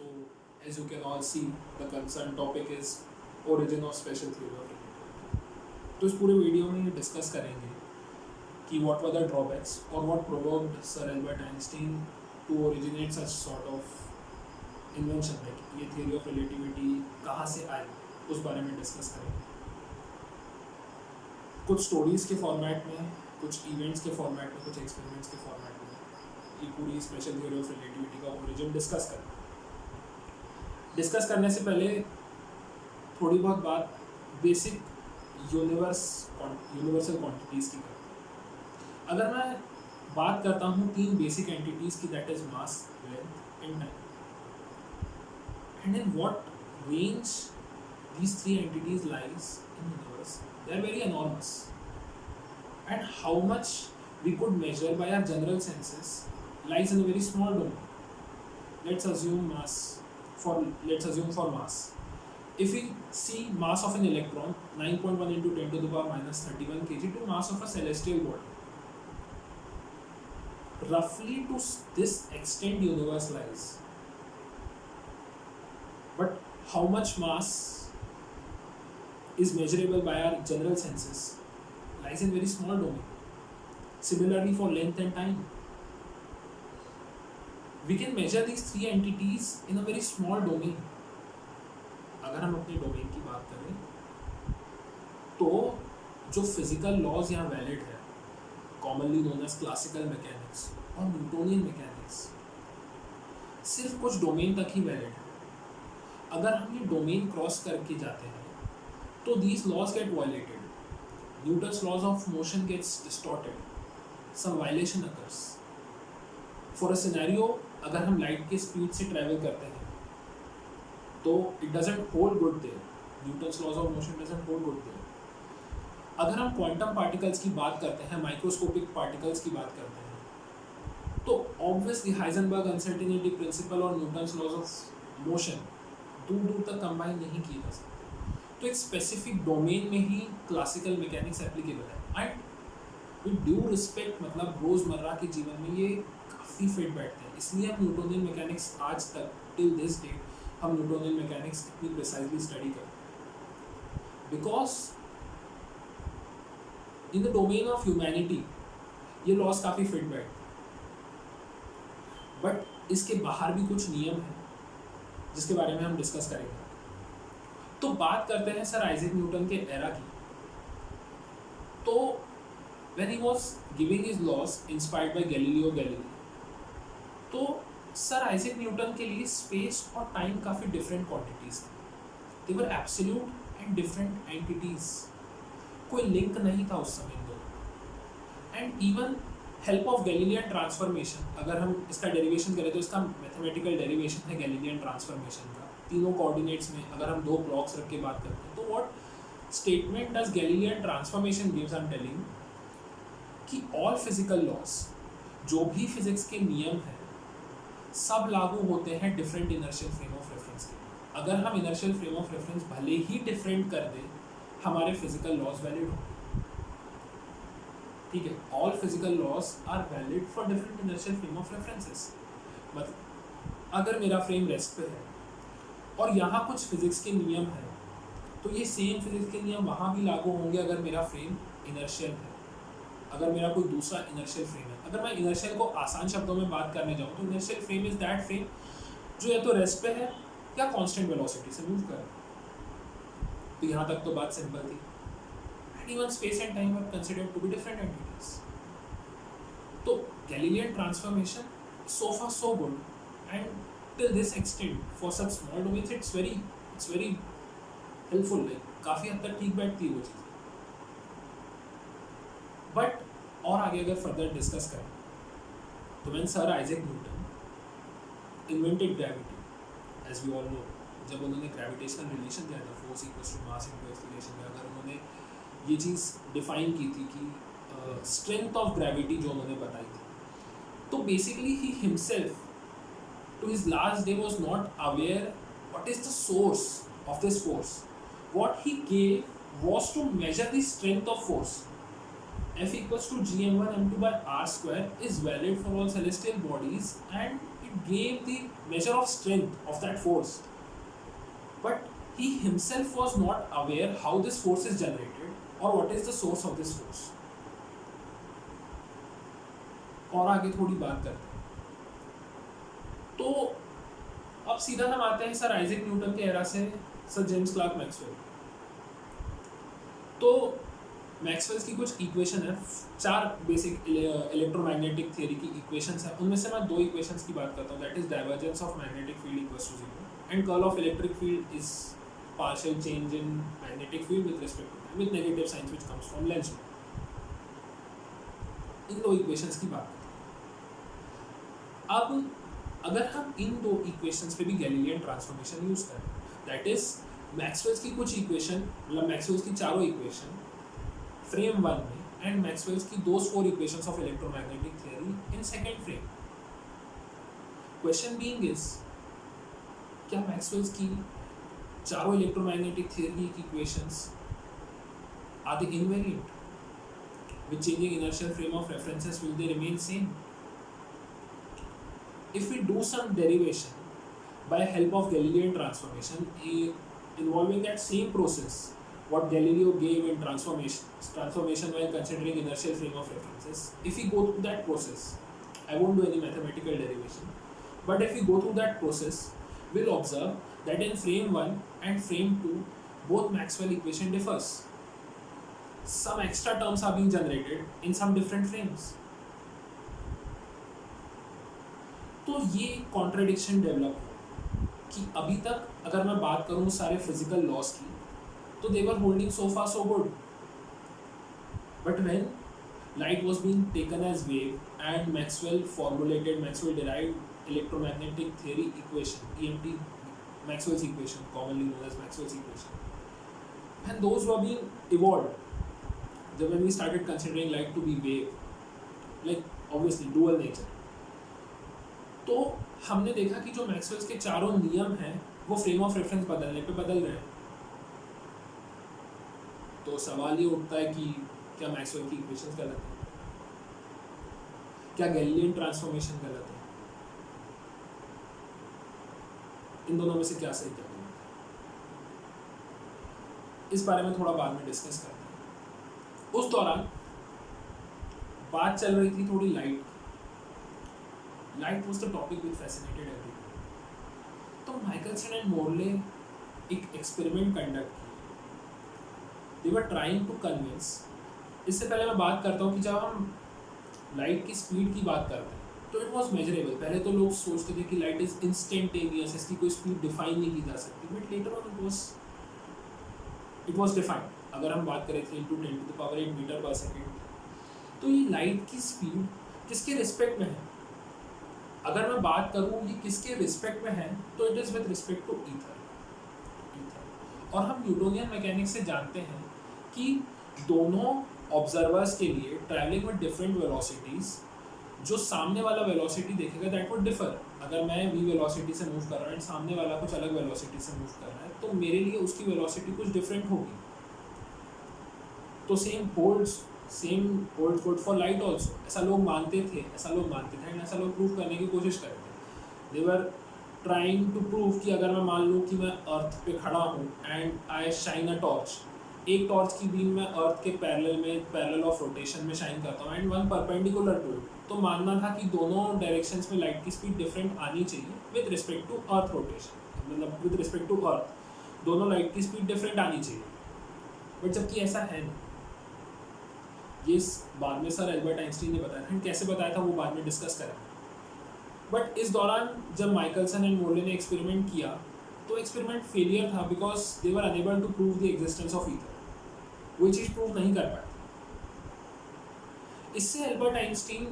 So, as you can all see, the concerned topic is origin of special theory of relativity. तो इस पूरे video में ये discuss करेंगे कि what were the drawbacks or what provoked Sir Albert Einstein to originate such sort of invention, like ये theory of relativity कहाँ से आई, उस बारे में डिस्कस करेंगे. कुछ स्टोरीज के फॉर्मेट में, कुछ इवेंट्स के फॉर्मेट में, कुछ एक्सपेरिमेंट्स के फॉर्मेट में ये पूरी स्पेशल थ्योरी ऑफ रिलेटिविटी का ओरिजिन डिस्कस करें. डिस्कस करने से पहले थोड़ी बहुत बात बेसिक यूनिवर्सल क्वांटिटीज़ की करते हैं. अगर मैं बात करता हूँ तीन बेसिक एंटिटीज़ की, that is mass, length and time, and in what range these three entities lies in the universe, they are very enormous, and how much we could measure by our general senses lies in a very small domain. Let's assume for mass, if we see mass of an electron 9.1 into 10 to the power minus 31 kg to mass of a celestial body, roughly to this extent universe lies. But how much mass is measurable by our general senses lies in very small domain. Similarly for length and time, we can measure these three entities in a very small domain. अगर हम अपने domain की बात करें तो जो physical laws यहाँ valid है, commonly known as classical mechanics और न्यूटोनियन मैकेनिक्स, सिर्फ कुछ डोमेन तक ही वैलिड है. अगर हम ये डोमेन क्रॉस करके जाते हैं तो these laws get violated. Newton's laws of motion gets distorted. Some violation occurs. For a scenario, अगर हम लाइट के स्पीड से ट्रैवल करते हैं तो it doesn't hold good there. Newton's laws of motion doesn't hold good there. अगर हम quantum particles की बात करते हैं, माइक्रोस्कोपिक पार्टिकल्स की बात करते हैं, तो ऑब्वियसली हाइजेनबर्ग अनसर्टेनिटी प्रिंसिपल और न्यूटन्स लॉज ऑफ मोशन दूर दूर तक कंबाइन नहीं किए जा सकते. तो एक स्पेसिफिक डोमेन में ही क्लासिकल मैकेनिक्स एप्लीकेबल है. एंड विद ड्यू रिस्पेक्ट, मतलब रोज़मर्रा के जीवन में ये काफ़ी फिट बैठते हैं. इसलिए हम न्यूटोनियन मैकेनिक्स आज तक टिल दिस डेट हम न्यूटोनियन मैकेनिक्स इतनी प्रिसाइजली स्टडी करते हैं, because in the domain of humanity ये लॉस काफ़ी फिट बैठते हैं. बट इसके बाहर भी कुछ नियम हैं जिसके बारे में हम डिस्कस करेंगे. तो बात करते हैं सर आइजैक न्यूटन के एरा की. तो when he was giving his laws inspired by Galileo Galilei, तो सर आइजैक न्यूटन के लिए स्पेस और टाइम काफ़ी डिफरेंट क्वांटिटीज थी. They were absolute and different entities. कोई लिंक नहीं था उस समय इन दोनों. And even help of Galilean transformation, अगर हम इसका डेरिवेशन करें तो इसका मैथमेटिकल डेरिवेशन है गैलीलियन ट्रांसफॉर्मेशन का. तीनों कोऑर्डिनेट्स में अगर हम दो ब्लॉक्स रख के बात करते हैं तो what statement does Galilean transformation gives, I am telling कि ऑल फिजिकल लॉज, जो भी फिजिक्स के नियम हैं, सब लागू होते हैं different inertial frame of reference के. अगर हम इनर्शियल फ्रेम ऑफ रेफरेंस भले ही डिफरेंट कर दें, हमारे फिजिकल लॉज वैलिड होंगे. ठीक है, all physical laws are valid for different inertial frame of references. मतलब अगर मेरा फ्रेम रेस्ट पे है और यहाँ कुछ फिजिक्स के नियम हैं, तो ये सेम फिजिक्स के नियम वहाँ भी लागू होंगे अगर मेरा फ्रेम इनर्शियल है, अगर मेरा कोई दूसरा इनर्शियल फ्रेम है. अगर मैं इनर्शियल को आसान शब्दों में बात करने जाऊँ तो inertial frame is that frame जो या तो रेस्ट पे है या कांस्टेंट वेलोसिटी से मूव कर रहा है. तो यहाँ तक तो बात सिंपल थी. And even space and time are considered to be different entities. तो Galilean transformation so far so good, and till this extent for such small domains it's very helpful. like काफ़ी हद तक ठीक बैठती है वो चीज़. बट और आगे अगर फर्दर डिस्कस करें तो when sir Isaac Newton invented gravity, as we all know, जब उन्होंने ग्रेविटेशनल रिलेशन दिया था, force equals to mass into acceleration में, अगर उन्होंने ये चीज़ डिफाइन की थी कि स्ट्रेंथ ऑफ ग्रेविटी जो उन्होंने बताई थी, तो basically he himself to his last day was not aware what is the source of this force. What he gave was to measure the strength of force. F equals to gm1 m2 by r square is valid for all celestial bodies, and it it gave the measure of strength of that force, but he himself was not aware how this force is generated or what is the source of this force. और आगे थोड़ी बात करते हैं। तो अब सीधा हम आते हैं सर आइजैक न्यूटन के एरा से सर जेम्स क्लार्क मैक्सवेल। तो मैक्सवेल्स की कुछ इक्वेशन है, 4 बेसिक इलेक्ट्रोमैग्नेटिक थियरी की इक्वेशंस है। उनमें से मैं 2 इक्वेशंस की बात करता हूँ, that is divergence of magnetic field equals to 0 and curl of electric field is partial change in magnetic field with respect to time with negative science which comes from Lenz law. In 2 equations की बात करते हैं। अब अगर हम इन 2 equations पे भी Galilean transformation use करें, दैट इज मैक्सवेल्स की कुछ इक्वेशन, मतलब मैक्सवेल्स की चारों इक्वेशन फ्रेम 1 में एंड मैक्सवेल्स की those 4 equations of electromagnetic theory in second frame. Question being is, क्या मैक्सवेल्स की चारों इलेक्ट्रोमैग्नेटिक थियरी की equations are they invariant? With changing inertial frame of references, will they remain same? If we do some derivation by help of Galilean transformation, involving that same process what Galileo gave in transformation while considering inertial frame of references, if we go through that process, I won't do any mathematical derivation, but if we go through that process, we'll observe that in frame 1 and frame 2 both Maxwell equation differs. Some extra terms are being generated in some different frames. तो ये contradiction develop हो कि अभी तक अगर मैं बात करूँ सारे फिजिकल लॉस की, तो they were holding so far so good, but when light was being taken as wave and Maxwell derived electromagnetic theory equation, EMT, Maxwell's equation, commonly known as Maxwell's equation, and those were being evolved. When we started considering light to be wave, like obviously dual nature, तो हमने देखा कि जो Maxwell's के चारों नियम हैं वो फ्रेम ऑफ रेफरेंस बदलने पे बदल रहे हैं। तो सवाल ये उठता है कि क्या मैक्सवेल की इक्वेशंस गलत है? क्या गैलीलियन ट्रांसफॉर्मेशन गलत है? इन दोनों में से क्या सही क्या गलत है? इस बारे में थोड़ा बाद में डिस्कस करते हैं। उस दौरान बात चल रही थी थोड़ी लाइट की। Light was the topic which fascinated everyone. तो माइकलसन एंड मोरले एक एक्सपेरिमेंट कंडक्ट किया। दे वर ट्राइंग टू कन्विंस, इससे पहले मैं बात करता हूँ कि जब हम लाइट की स्पीड की बात करते हैं तो इट वॉज मेजरेबल। पहले तो लोग सोचते थे कि लाइट इज इंस्टेंटेनियस, इसकी कोई स्पीड डिफाइन नहीं की जा सकती, but later on it was defined. अगर हम बात करें 3×10⁸ मीटर पर सेकेंड, तो ये लाइट की स्पीड किसके रिस्पेक्ट में है? अगर मैं बात करूँ ये किसके रिस्पेक्ट में है, तो it is with respect to ether. और हम न्यूटोनियन मैकेनिक्स से जानते हैं कि दोनों ऑब्जर्वर्स के लिए ट्रैवलिंग विद डिफरेंट वेलोसिटीज़, जो सामने वाला वेलोसिटी देखेगा दैट वुड डिफर। अगर मैं v वेलोसिटी से मूव कर रहा हूँ एंड सामने वाला कुछ अलग वेलोसिटी से मूव कर रहा है, तो मेरे लिए उसकी वेलोसिटी कुछ डिफरेंट होगी। तो same holds good for light also. ऐसा लोग मानते थे एंड ऐसा लोग प्रूव करने की कोशिश कर रहे थे। दे वर ट्राइंग टू प्रूव कि अगर मैं मान लूँ कि मैं अर्थ पे खड़ा हूँ and I shine a torch, एक टॉर्च की बीम मैं अर्थ के पैरेलल ऑफ रोटेशन में शाइन करता हूँ and one perpendicular to it, तो मानना था कि दोनों डायरेक्शंस में लाइट की स्पीड डिफरेंट आनी चाहिए with respect to earth rotation, मतलब विद रिस्पेक्ट टू अर्थ दोनों लाइट की स्पीड डिफरेंट आनी चाहिए। बट जबकि ऐसा है नहीं। ये बाद में सर एल्बर्ट आइंस्टीन ने बताया था, कैसे बताया था वो बाद में डिस्कस करेंगे। बट इस दौरान जब माइकलसन एंड मोरले ने एक्सपेरिमेंट किया तो एक्सपेरिमेंट फेलियर था because they were unable to prove the existence of ether. वो चीज़ प्रूव नहीं कर पाए। इससे Albert Einstein,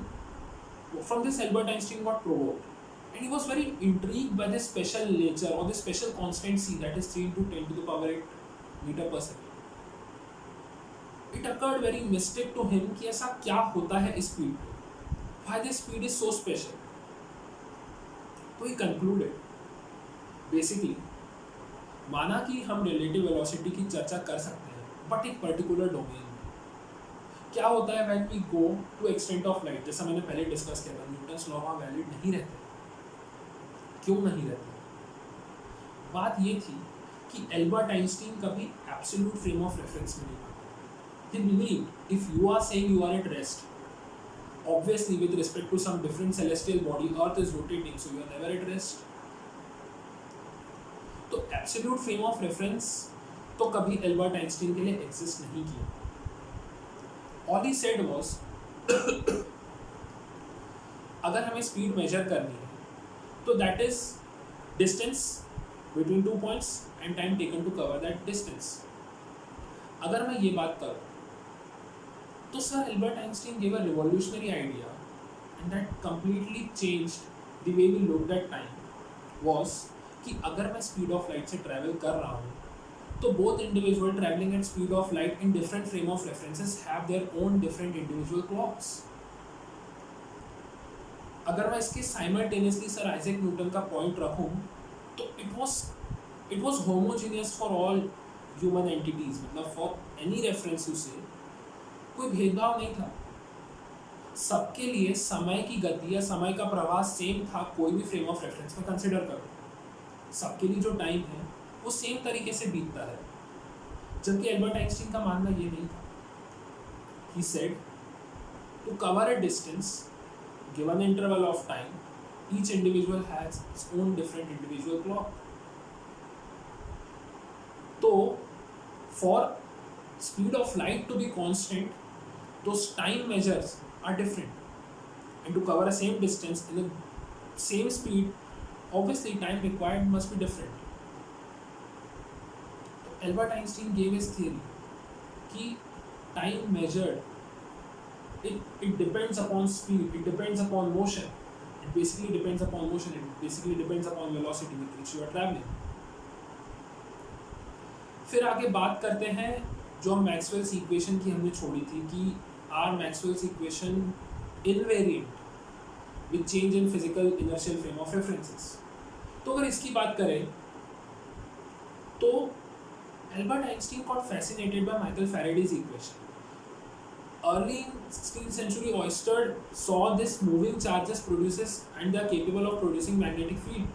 from this Albert Einstein got provoked and he was very intrigued by the special nature or the special constant c, that is 3×10⁸ meter per second. It occurred very mystic to him कि ऐसा क्या होता है इस speed पे, why this speed is so special. तो he concluded, basically माना कि हम relative velocity की चर्चा कर सकते हैं बट एक पर्टिकुलर डोमेन में। क्या होता है when we go to extent of light, जैसा मैंने पहले डिस्कस किया था, न्यूटन्स लॉ वहाँ वैलिड नहीं रहते। क्यों नहीं रहती? बात ये थी कि एल्बर्ट आइंस्टीन कभी एब्सोल्यूट फ्रेम ऑफ रेफरेंस में नहीं आता। He believe if you are saying you are at rest, obviously with respect to some different celestial body, earth is rotating, so you are never at rest. तो absolute frame of reference तो कभी Albert Einstein के लिए exist नहीं किया। All he said was अगर हमें speed measure करनी है तो that is distance between 2 points and time taken to cover that distance। अगर मैं ये बात करूँ तो sir Albert Einstein gave a revolutionary idea and that completely changed the way we looked at time was कि अगर मैं स्पीड ऑफ लाइट से ट्रैवल कर रहा हूँ तो both individual traveling at speed of light in different frame of references have their own different individual clocks। अगर मैं इसके साइमल्टेनियसली सर आइजैक न्यूटन का पॉइंट रखूँ तो it was homogeneous for all human entities, मतलब for any reference you say कोई भेदभाव नहीं था, सबके लिए समय की गति या समय का प्रवाह सेम था। कोई भी फ्रेम ऑफ रेफरेंस में कंसिडर करो, सबके लिए जो टाइम है वो सेम तरीके से बीतता है। जबकि एल्बर्ट आइंस्टीन का मानना ये नहीं था। He said to cover a distance given interval of time, each individual has its own different individual clock। तो for speed of light to be constant, those time measures are different, and to cover a same distance in the same speed, obviously time required must be different। तो Albert Einstein gave his theory कि time measured it depends upon speed, it depends upon motion, it basically depends upon motion, it basically depends upon velocity with which you are traveling। फिर आगे बात करते हैं जो हम Maxwell's equation की हमने छोड़ी थी कि are Maxwell's equation invariant with change in physical inertial frame of references. तो अगर इसकी बात करें तो Albert Einstein got fascinated by Michael Faraday's equation. Early in 16th century, Oersted saw this moving charges produces and they are capable of producing magnetic field.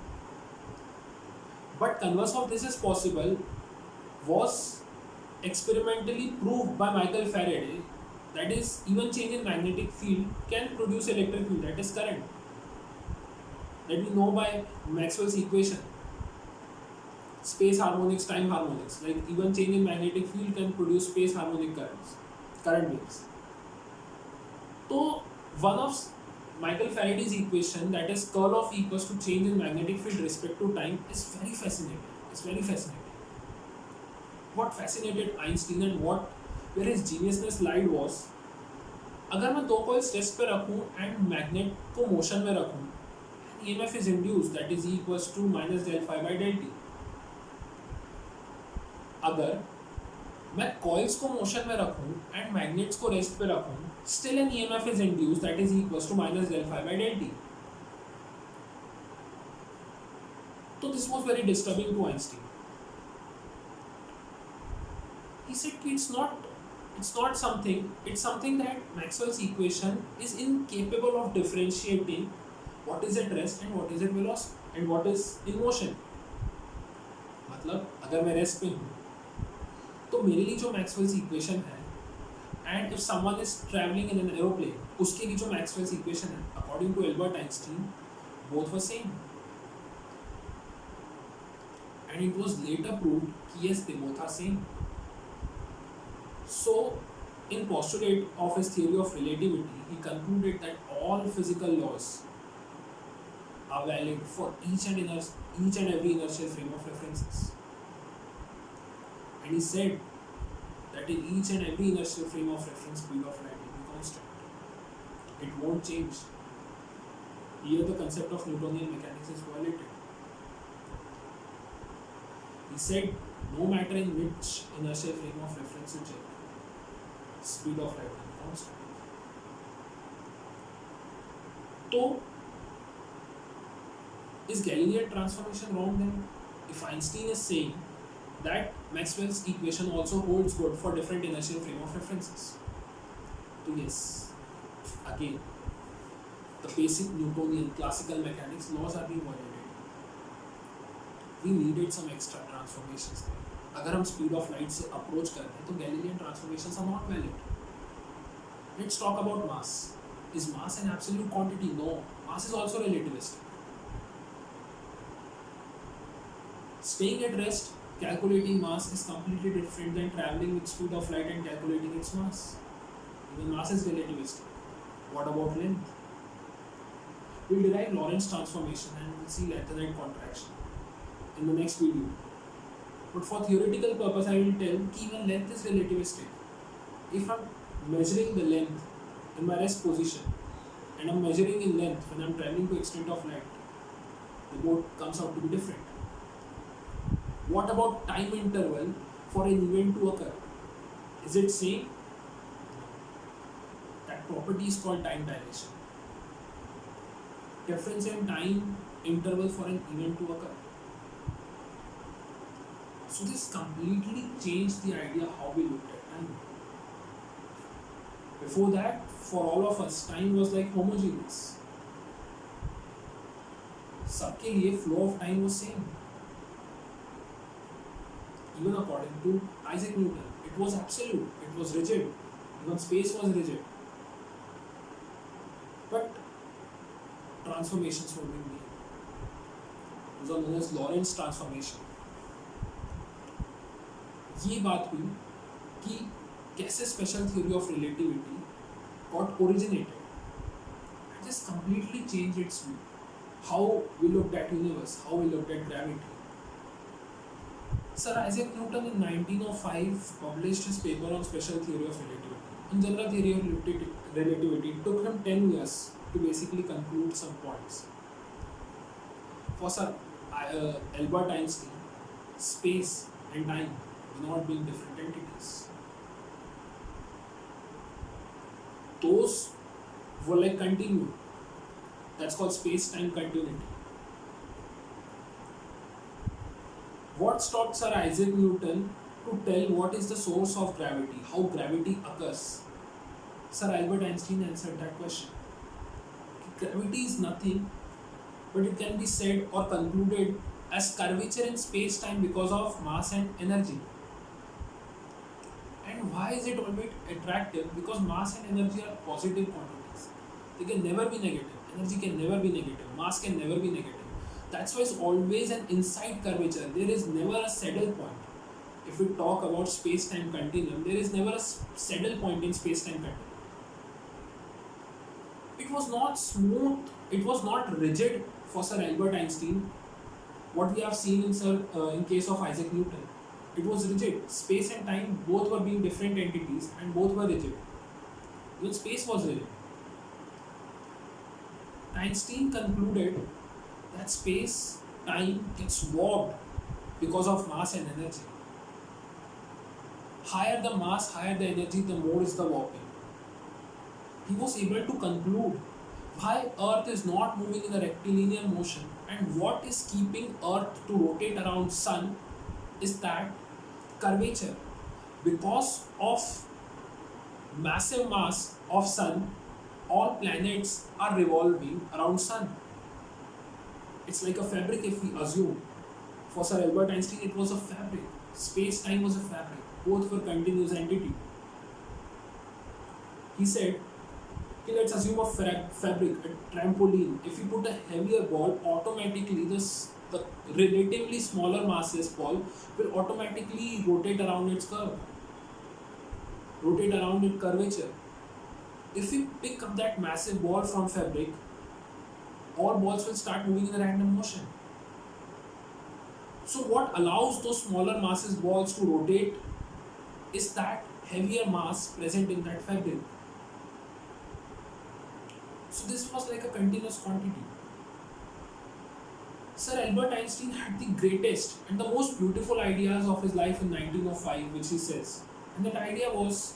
But converse of this is possible was experimentally proved by Michael Faraday, that is even change in magnetic field can produce electric field, that is current, that we know by Maxwell's equation, space harmonics, time harmonics, like even change in magnetic field can produce space harmonic current waves। तो one of Michael Faraday's equation, that is curl of E equals to change in magnetic field respect to time, is very fascinating। It's very fascinating। What fascinated Einstein and where his geniusness lied was, अगर मैं दो coils rest पे रखूँ and magnet को motion में रखूँ, EMF is induced, that is E equals to minus del phi by del t। अगर मैं कॉइल्स को मोशन में रखूँ एंड मैग्नेट्स को रेस्ट पे रखूँ, still an EMF is induced, that is E equals to minus del phi by del t। So this was very disturbing to Einstein। He said it's not something, it's something that Maxwell's equation is incapable of differentiating what is at rest and what is at velocity and what is in motion। मतलब अगर मैं rest पे हूँ तो मेरे लिए जो Maxwell's equation है and if someone is travelling in an aeroplane, उसके लिए जो मैक्सवेल्स इक्वेशन है according to Albert Einstein both were same. And it was later proved कि yes they both are same. So in postulate of his theory of relativity he concluded that all physical laws are valid for each and every inertial frame of references। And he said that in each and every inertial frame of reference, speed of light will be constant, it won't change। Here the concept of Newtonian mechanics is violated। He said no matter in which inertial frame of reference you check, speed of light will be constant। तो is Galilean transformation wrong then? If Einstein is saying that Maxwell's equation also holds good for different inertial frame of references, so yes, again the basic Newtonian classical mechanics laws are being violated। we needed some extra transformations there. अगर हम speed of light से approach कर रहे हैं तो Galilean transformations are not valid. Let's talk about mass. Is mass an absolute quantity? No. Mass is also relativistic. Staying at rest, calculating mass is completely different than traveling with speed of light and calculating its mass. Even mass is relativistic. What about length? We'll derive Lorentz transformation and we'll see lengthened contraction in the next video. But for theoretical purpose, I will tell that even length is relativistic. If I'm measuring the length in my rest position and I'm measuring in length when I'm traveling to extent of light, the boat comes out to be different. What about time interval for an event to occur? Is it same? That property is called time dilation. Difference in time interval for an event to occur. So this completely changed the idea how we looked at time. Before that, for all of us, time was like homogeneous. सबके लिए flow of time was same. Even according to Isaac Newton, it was absolute, it was rigid, even space was rigid. But transformations were being made. Those are known as Lorentz transformation. ये बात हुई कि कैसे special theory of relativity got originated. It just completely changed its view. How we looked at universe, how we looked at gravity. Sir Isaac Newton in 1905 published his paper on special theory of relativity. In general theory of relativity, it took him 10 years to basically conclude some points. For Sir Albert Einstein, space and time do not being different entities. Those were like continuum. That's called space-time continuity. What stopped Sir Isaac Newton to tell what is the source of gravity, how gravity occurs? Sir Albert Einstein answered that question. Gravity is nothing, but it can be said or concluded as curvature in space-time because of mass and energy. And why is it always attractive? Because mass and energy are positive quantities. They can never be negative. Energy can never be negative. Mass can never be negative. That's why it's always an inside curvature. There is never a saddle point. If we talk about space-time continuum, there is never a saddle point in space-time continuum. It was not smooth, it was not rigid for Sir Albert Einstein. What we have seen in case of Isaac Newton, it was rigid. Space and time both were being different entities and both were rigid. Even space was rigid. Einstein concluded that space, time gets warped because of mass and energy. Higher the mass, higher the energy, the more is the warping. He was able to conclude why Earth is not moving in a rectilinear motion and what is keeping Earth to rotate around Sun is that curvature. Because of massive mass of Sun, all planets are revolving around Sun. It's like a fabric if we assume. For Sir Albert Einstein, it was a fabric. Space-time was a fabric. Both were continuous entity. He said, okay, let's assume a fabric, a trampoline. If you put a heavier ball, automatically the relatively smaller masses ball will automatically rotate around its curve. Rotate around its curvature. If we pick up that massive ball from fabric, all balls will start moving in a random motion. So what allows those smaller masses balls to rotate is that heavier mass present in that fabric. So this was like a continuous quantity. Sir Albert Einstein had the greatest and the most beautiful ideas of his life in 1905, which he says. And that idea was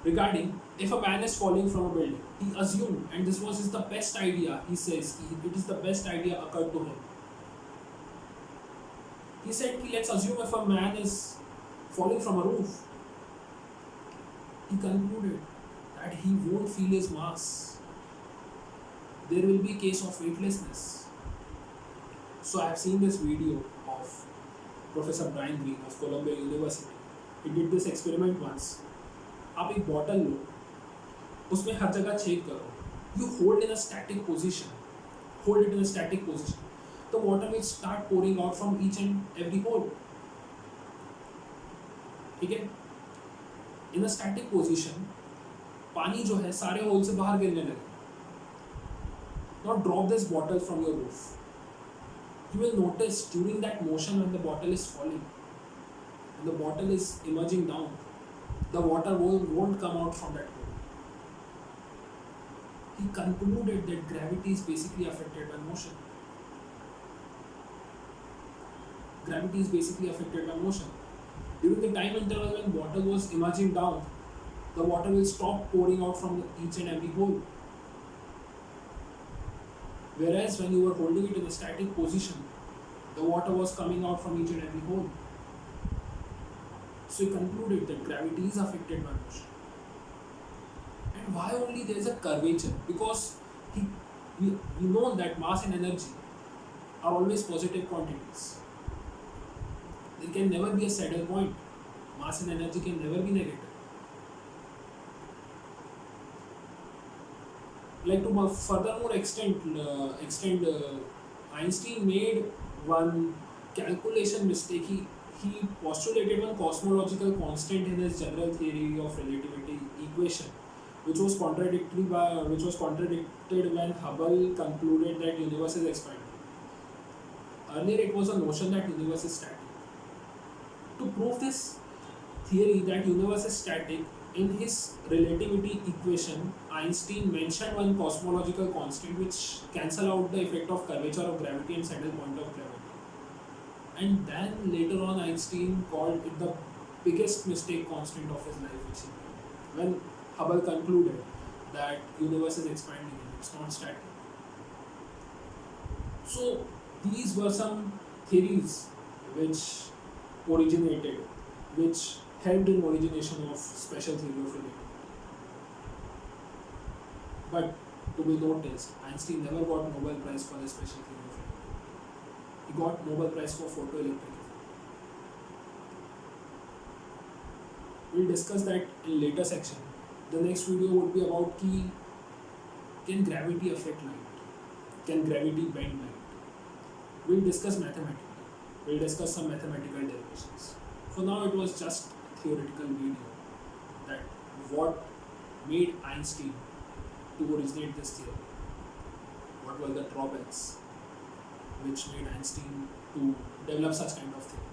regarding if a man is falling from a building. He assumed, and this was the best idea, he says, it is the best idea occurred to him. He said, let's assume if a man is falling from a roof. He concluded that he won't feel his mass. There will be a case of weightlessness. So I have seen this video of Professor Brian Greene of Columbia University. He did this experiment once. आप एक bottle लो, उसमें हर जगह check करो. You hold in a static position. Hold it in a static position. The water will start pouring out from each and every hole. ठीक है? In a static position, पानी जो है सारे होल से बाहर गिरने लगे. Now drop this bottle from your roof. You will notice during that motion when the bottle is falling, when the bottle is emerging down, the water won't come out from that hole. He concluded that gravity is basically affected by motion. Gravity is basically affected by motion. During the time interval when water was emerging down, the water will stop pouring out from each and every hole. Whereas when you were holding it in a static position, the water was coming out from each and every hole. So he concluded that gravity is affected by motion. And why only there is a curvature? Because we know that mass and energy are always positive quantities. There can never be a saddle point. Mass and energy can never be negative. Like to furthermore extend, Einstein made one calculation mistake. He postulated one cosmological constant in his general theory of relativity equation, which was contradicted when Hubble concluded that universe is expanding. Earlier, it was a notion that universe is static. To prove this theory that universe is static, in his relativity equation, Einstein mentioned one cosmological constant which cancel out the effect of curvature of gravity and saddle point of gravity. And then later on, Einstein called it the biggest mistake constant of his life, which he made, when Hubble concluded that universe is expanding and it's not static. So these were some theories which helped in origination of special theory of relativity. But to be noticed, Einstein never got Nobel Prize for his special theory of relativity. He got Nobel Prize for photoelectric effect. We'll discuss that in later section. The next video would be about can gravity affect light? Can gravity bend light? We'll discuss mathematics. We'll discuss some mathematical derivations. For now, it was just a theoretical video that what made Einstein to originate this theory. What were the drawbacks which made Einstein to develop such kind of theory.